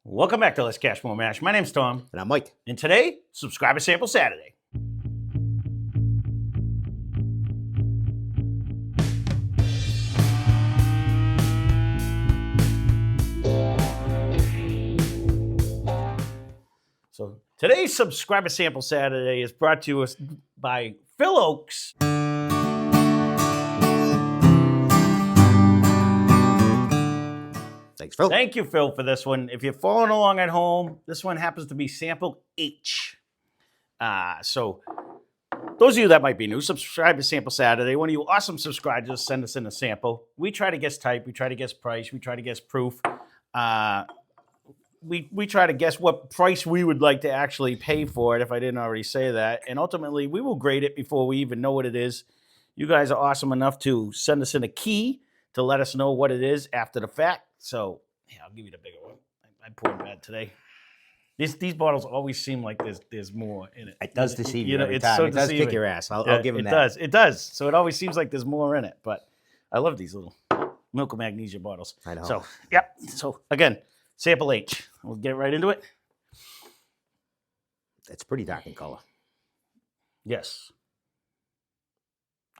Welcome back to Lesscashmoremash. My name's Tom. And I'm Mike. And today, Subscriber Sample Saturday. So today's Subscriber Sample Saturday is brought to us by Phil Oakes. Thanks, Phil. Thank you, Phil, for this one. If you're following along at home, this one happens to be Sample H. So those of you that might be new, subscribe to Sample Saturday. One of you awesome subscribers, send us in a sample. We try to guess type. We try to guess price. We try to guess proof. We try to guess what price we would like to actually pay for it, if I didn't already say that. And ultimately, we will grade it before we even know what it is. You guys are awesome enough to send us in a key to let us know what it is after the fact. So, yeah, I'll give you the bigger one. I poured bad today. These bottles always seem like there's more in it. It does deceive you every it's time. so it does deceiving. kick your ass. I'll give him that. It does. So it always seems like there's more in it. But I love these little milk of magnesia bottles. I know. So, yep. So, again, Sample H. We'll get right into it. It's pretty dark in color. Yes.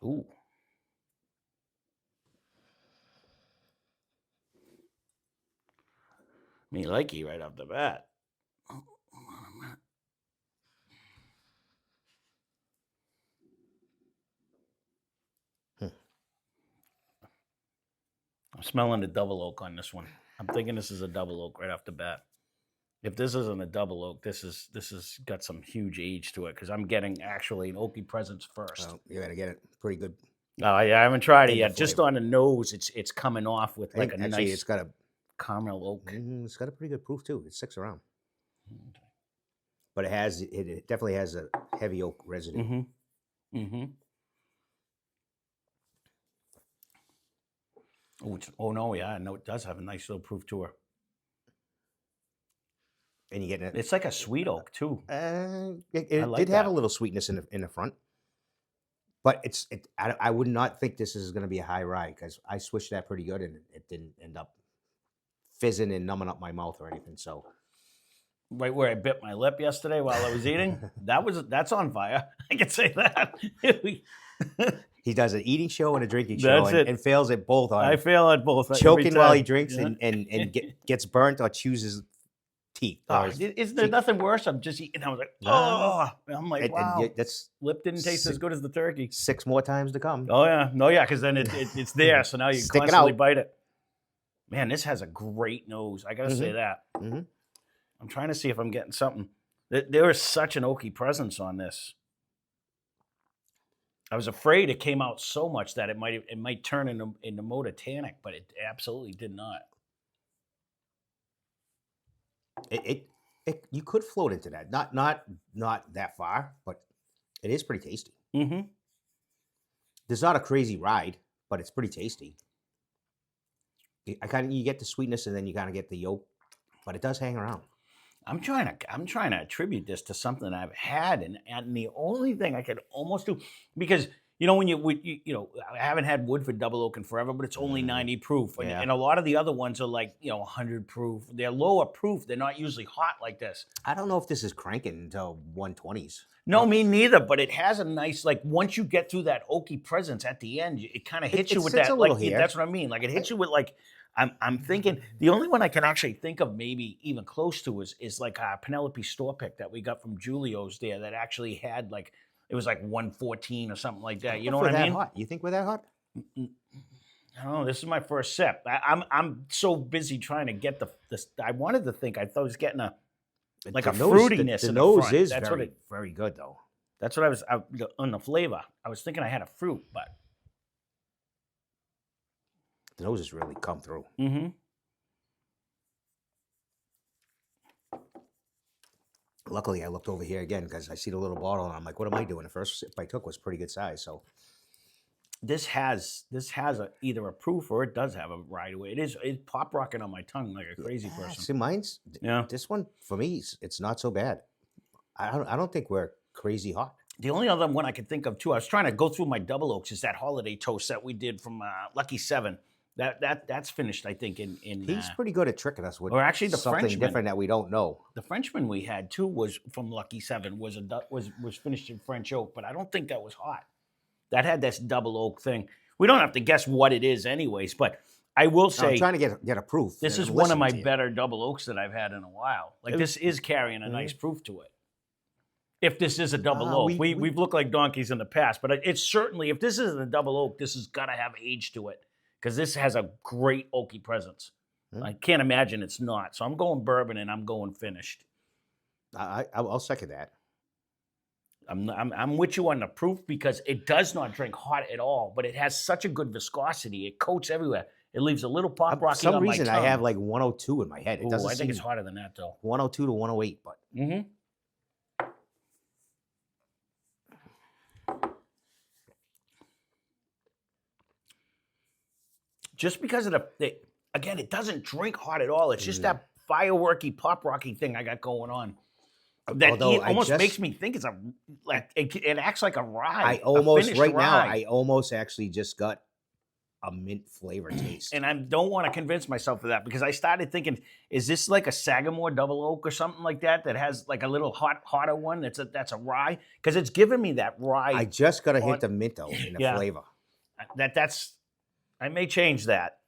Ooh. Me likey right off the bat. Oh, hold on a minute. I'm smelling the double oak on this one. I'm thinking this is a double oak right off the bat. If this isn't a double oak, this has got some huge age to it because I'm getting actually an oaky presence first. Well, you got to get it pretty good. Oh yeah, I haven't tried it In the yet. Just flavor. on the nose, it's coming off with like a Actually, nice it's got a caramel oak. it's got a pretty good proof too. It sticks around, but it definitely has a heavy oak residue. Mm-hmm. Mm-hmm. Oh no, yeah, no, it does have a nice little proof to her. And you get it. It's like a sweet oak too. It like did have a that. little sweetness in the front, but I would not think this is going to be a high rye because I switched that pretty good and it didn't end up fizzing and numbing up my mouth or anything. So Right where I bit my lip yesterday while I was eating, that's on fire. I can say that. he does an eating show and a drinking show and fails at both. I fail at both. every Choking while he time. drinks Yeah. and gets burnt or chews his teeth. Oh, or his isn't there teeth. nothing worse? I'm just eating. I was like, No. oh, and I'm like, And wow. that's Lip didn't taste as good as the turkey. 6 more times to come. Oh yeah, no, yeah, because then it's there, so now you Stick it constantly out. bite it. Man, this has a great nose. I gotta say that. Mm-hmm. I'm trying to see if I'm getting something. There is such an oaky presence on this. I was afraid it came out so much that it might turn into Moda-tannic, but it absolutely did not. You could float into that. Not that far, but it is pretty tasty. Mm-hmm. There's not a crazy ride, but it's pretty tasty. You get the sweetness and then you kind of get the yolk, but it does hang around. I'm trying to attribute this to something I've had, and the only thing I could almost do, because when I haven't had Woodford double oak in forever, but it's only 90 proof, Yeah. and a lot of the other ones are like 100 proof. They're lower proof. They're not usually hot like this. I don't know if this is cranking until 120s. No, me neither. But it has a nice, once you get through that oaky presence at the end, it kind of hits you with sits that. a little here. That's what I mean. Like it hits you with I'm thinking the only one I can actually think of maybe even close to is like a Penelope store pick that we got from Julio's there that actually had it was like 114 or something like that. You know what I mean? Hot. You think we're that hot? I don't know. This is my first sip. I'm so busy trying to get this. I wanted to think I thought I was getting a fruitiness. The in nose front. is That's very, very good though. That's what I was on the flavor. I was thinking I had a fruit, but The nose has really come through. mm-hmm. Luckily, I looked over here again because I see the little bottle and I'm like, what am I doing? The first sip I took was pretty good size. So This has either a proof or it does have a ride away. It's pop rocking on my tongue like a crazy person. See, mine's this one for me, it's not so bad. I don't think we're crazy hot. The only other one I could think of too, I was trying to go through my double oaks, is that holiday toast that we did from Lucky 7. That's finished, I think, in He's pretty good at tricking us with or actually the something Frenchman. different that we don't know. The Frenchman we had too was from Lucky 7, was finished in French oak, but I don't think that was hot. That had this double oak thing. We don't have to guess what it is anyways, but I will No, say I'm trying to get a proof. this and is one of listen my to you. better double oaks that I've had in a while. Like It- this is carrying a nice proof to it. If this is a double oak, we've looked like donkeys in the past, but it's certainly, if this isn't a double oak, this has got to have age to it because this has a great oaky presence. I can't imagine it's not. So I'm going bourbon and I'm going finished. I'll second that. I'm with you on the proof because it does not drink hot at all, but it has such a good viscosity. It coats everywhere. It leaves a little pop rocky For some on my reason, tongue. I have like 102 in my head. It Ooh, doesn't I think seem it's hotter than that though. 102 to 108, but Mm-hmm. Just because of again, it doesn't drink hot at all. It's just that fireworky, pop rocky thing I got going on. That Although I almost just- makes me think it's it acts like a rye. I almost finished right now rye. I almost actually just got a mint flavor taste. And I don't want to convince myself of that because I started thinking, is this like a Sagamore double oak or something like that has like a little hotter one that's a rye? Because it's giving me that rye. I just got a hint of mint though in the Yeah. flavor. I may change that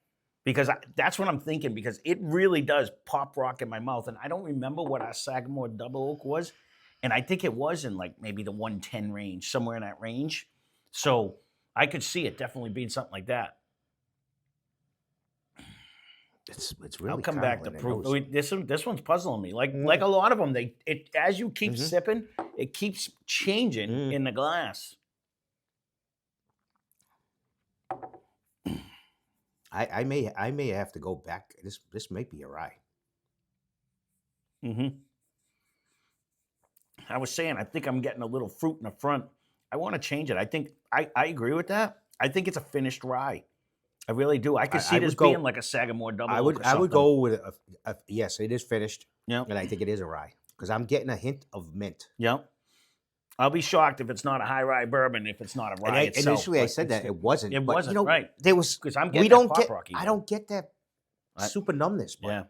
because that's what I'm thinking because it really does pop rock in my mouth. And I don't remember what our Sagamore double oak was. And I think it was in like maybe the 110 range, somewhere in that range. So I could see it definitely being something like that. It's really. I'll come back to caramelly, proof. This one's puzzling me. Like a lot of them, as you keep Mhm. sipping, it keeps changing in the glass. I may have to go back. This might be a rye. Mm-hmm. I was saying, I think I'm getting a little fruit in the front. I want to change it. I think I agree with that. I think it's a finished rye. I really do. I could see I this would go- being like a Sagamore double. I oak would or I would something. go with a yes. It is finished, Yeah. and I think it is a rye because I'm getting a hint of mint. Yeah. I'll be shocked if it's not a high rye bourbon. If it's not a rye And itself. initially I but said it's- that it wasn't. It but, wasn't, you know, right. There was because I'm getting we that don't pop get. rocky I one. don't get that I- super numbness. But Yeah.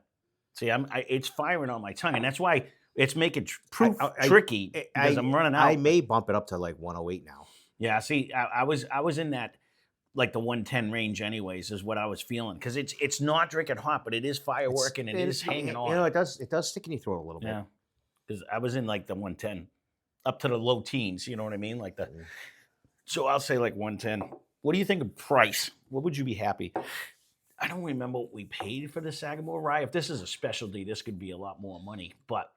See, it's firing on my tongue, and that's why it's making proof I- tricky because I'm running out. I may bump it up to like 108 now. Yeah, see, I was in that like the 110 range, anyways, is what I was feeling because it's not drinking hot, but it is fireworking and it is hanging on. You know, it does stick in your throat a little bit. Yeah, because I was in like the 110, up to the low teens. You know what I mean? Like the. So I'll say like 110. What do you think of price? What would you be happy? I don't remember what we paid for the Sagamore rye. If this is a specialty, this could be a lot more money. But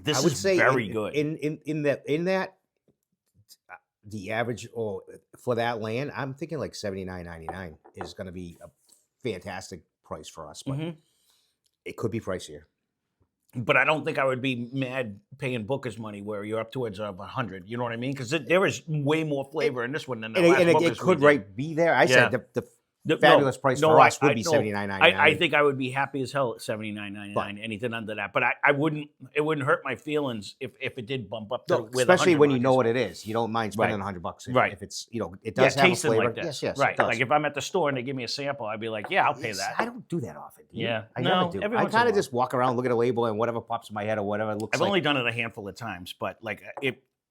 this I would is say very good. In that the average or for that land, I'm thinking like $79.99 is going to be a fantastic price for us, but Mhm. it could be pricier. But I don't think I would be mad paying Booker's money where you're up towards 100. You know what I mean? Because there is way more flavor in this one than the last And Booker's it could we did. be there. I Yeah. said the No, fabulous price no, for us would I be know. $79.99. I think I would be happy as hell at $79.99. Anything under that, but I wouldn't. It wouldn't hurt my feelings if it did bump up to No, where the especially 100 when you mark know is. what it is. You don't mind spending Right. $100 Right. if it's it does have a tasting flavor. like this. Yes, right. it does. Like if I'm at the store and they give me a sample, I'd be like, yeah, I'll pay Yes, that. I don't do that often. do you? Yeah. I No, never do. every I once in a kind of while. just walk around, look at a label, and whatever pops in my head or whatever it looks I've like. only done it a handful of times, but like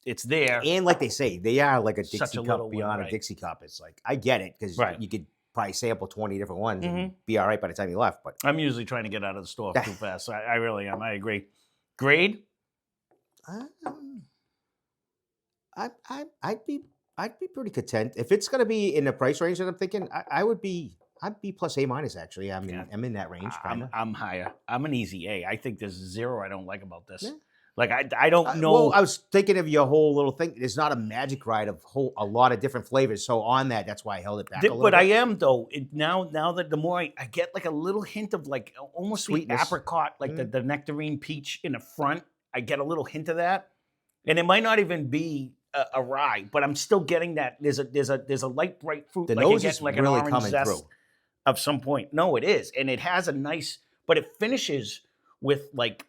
it's there. And like they say, they are like a Such Dixie a cup little one, beyond right. a Dixie cup. It's like I get it because Right. you could probably sample 20 different ones Mhm. and be all right by the time you left. But I'm usually trying to get out of the store too fast. I really am. I agree. Grade? I'd be pretty content if it's going to be in the price range that I'm thinking. I'd be plus A minus actually. I'm in that range. Kinda. I'm higher. I'm an easy A. I think there's zero I don't like about this. Yeah. Like I don't know. Well, I was thinking of your whole little thing. It's not a magic ride of a lot of different flavors. So on that's why I held it back a little But bit. I am though. Now that the more I get like a little hint of like almost Sweetness. the apricot, like the nectarine peach in the front. I get a little hint of that, and it might not even be a rye, but I'm still getting that. There's a light bright fruit. The like nose you're is getting like really an orange coming zest through. of some point. No, it is, and it has a nice, but it finishes with like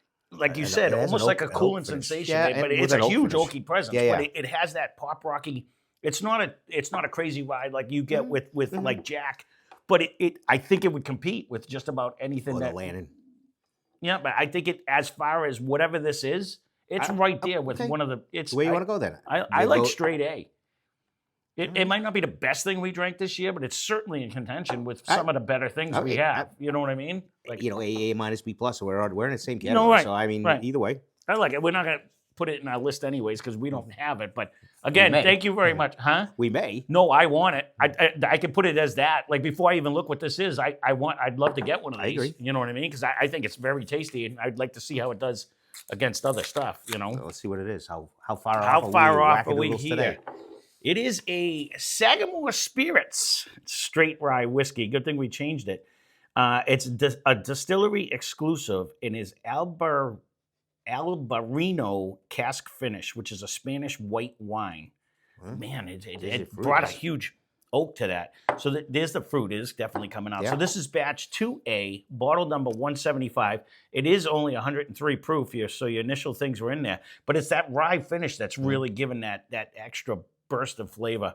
you It said, has an almost oak- like a an oak cooling finish. sensation. Yeah, but and it's with a an oak huge finish. oaky presence. Yeah, But yeah. it has that pop rocky. It's not a crazy ride like you get with like Jack, but I think it would compete with just about anything Or the that. Lannon. Yeah, but I think as far as whatever this is, it's right there with okay. one of the. It's Where you want to go then? I We'll like go- straight A. It might not be the best thing we drank this year, but it's certainly in contention with some of the better things we have. You know what I mean? Like, you know, AA minus B plus. So we're in the same category. No, right, So I mean, right. either way. I like it. We're not going to put it in our list anyways because we don't have it. But again, may. thank you very much. Huh? We may. No, I want it. I can put it as that. Like before I even look what this is, I'd love to get one of these. agree. You know what I mean? Because I think it's very tasty, and I'd like to see how it does against other stuff. You know, So let's see what it is. How far how off far are off we are we wackadoodles here? today? It is a Sagamore Spirits straight rye whiskey. Good thing we changed it. It's a distillery exclusive and is Albariño Cask finish, which is a Spanish white wine. Huh? Man, There's it your fruit. brought a huge oak to that. So there's the fruit. It is definitely coming out. Yeah. So this is batch 2A, bottle number 175. It is only 103 proof here, so your initial things were in there. But it's that rye finish that's really giving that extra burst of flavor.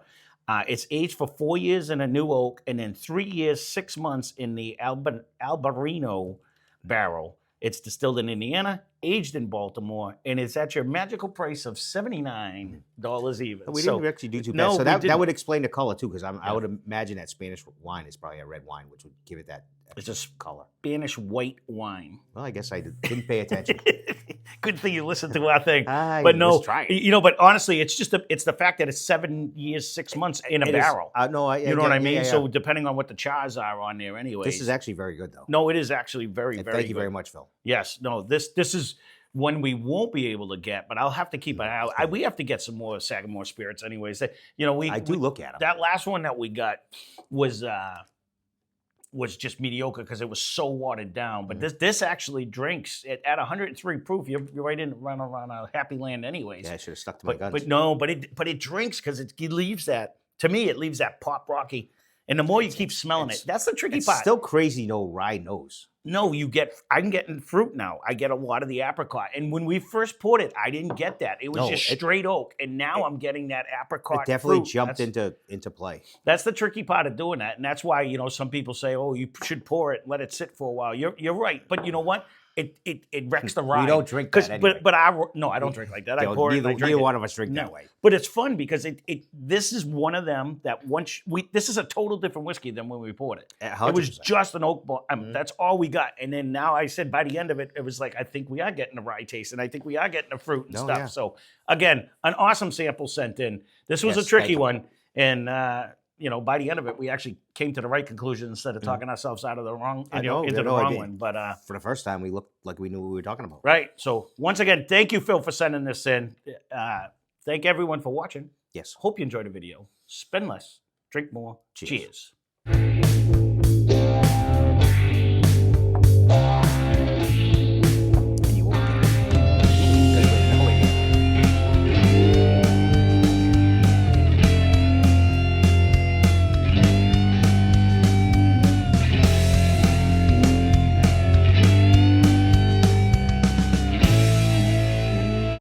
It's aged for 4 years in a new oak and then 3 years, 6 months in the Albariño barrel. It's distilled in Indiana, aged in Baltimore, and it's at your magical price of $79 even. We didn't actually do too bad. No, So we that didn't. would explain the color too, because I would imagine that Spanish wine is probably a red wine, which would give it that It's just color. Spanish white wine. Well, I guess I didn't pay attention. Good thing you listened to our thing. I But no, was trying. you know, but honestly, it's just it's the fact that it's 7 years, 6 months in a It is- barrel. no, You know what I mean? yeah. So depending on what the chars are on there anyway. This is actually very good, though. No, it is actually very, And very thank you good. very much, Phil. Yes, no, this is one we won't be able to get, but I'll have to keep an eye out. We have to get some more Sagamore spirits anyways. You know, I do look at them. that last one that we got was just mediocre because it was so watered down. But this actually drinks at 103 proof. You're right in run around a happy land anyways. Yeah, I should have stuck to my guns. But no, but it drinks because it leaves that, to me, it leaves that pop rocky. And the more you keep smelling it, that's the tricky It's part. still crazy, no rye nose. No, I'm getting fruit now. I get a lot of the apricot. And when we first poured it, I didn't get that. It was No, just it- straight oak. And now I'm getting that apricot It definitely fruit. jumped That's- into play. That's the tricky part of doing that. And that's why, you know, some people say, oh, you should pour it and let it sit for a while. You're right. But you know what? It wrecks the rye. We don't drink that anyway. But no, I don't drink like that. I pour it and I drink Neither it. one of us drink No. that way. But it's fun because this is one of them that this is a total different whiskey than when we poured it. It was 100%. just an oak bar. That's all we got. And then now I said by the end of it, it was like, I think we are getting a rye taste and I think we are getting the fruit and Oh, stuff. yeah. So again, an awesome sample sent in. This was Yes, a tricky thank you. one. And, you know, by the end of it, we actually came to the right conclusion instead of talking ourselves out of the wrong, I you know, know, into I the know, I wrong did. one. But For the first time, we looked like we knew what we were talking about. right. So once again, thank you, Phil, for sending this in. Thank everyone for watching. Yes. Hope you enjoyed the video. Spend less, drink more. Cheers. Cheers.